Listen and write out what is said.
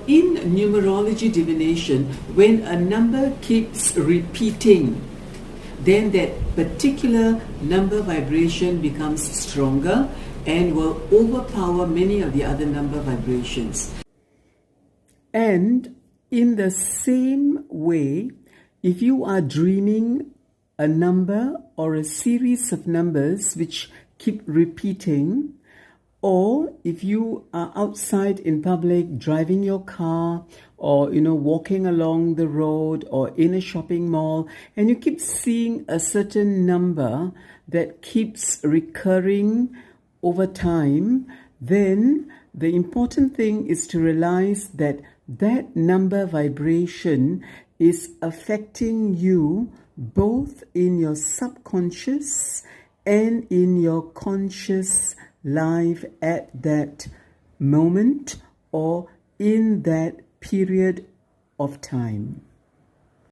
In numerology divination, when a number keeps repeating, then that particular number vibration becomes stronger and will overpower many of the other number vibrations. And in the same way, if you are dreaming a number or a series of numbers which keep repeating, or if you are outside in public driving your car, or walking along the road or in a shopping mall, and you keep seeing a certain number that keeps recurring over time, then the important thing is to realize that that number vibration is affecting you both in your subconscious and in your conscious life at that moment or in that period of time.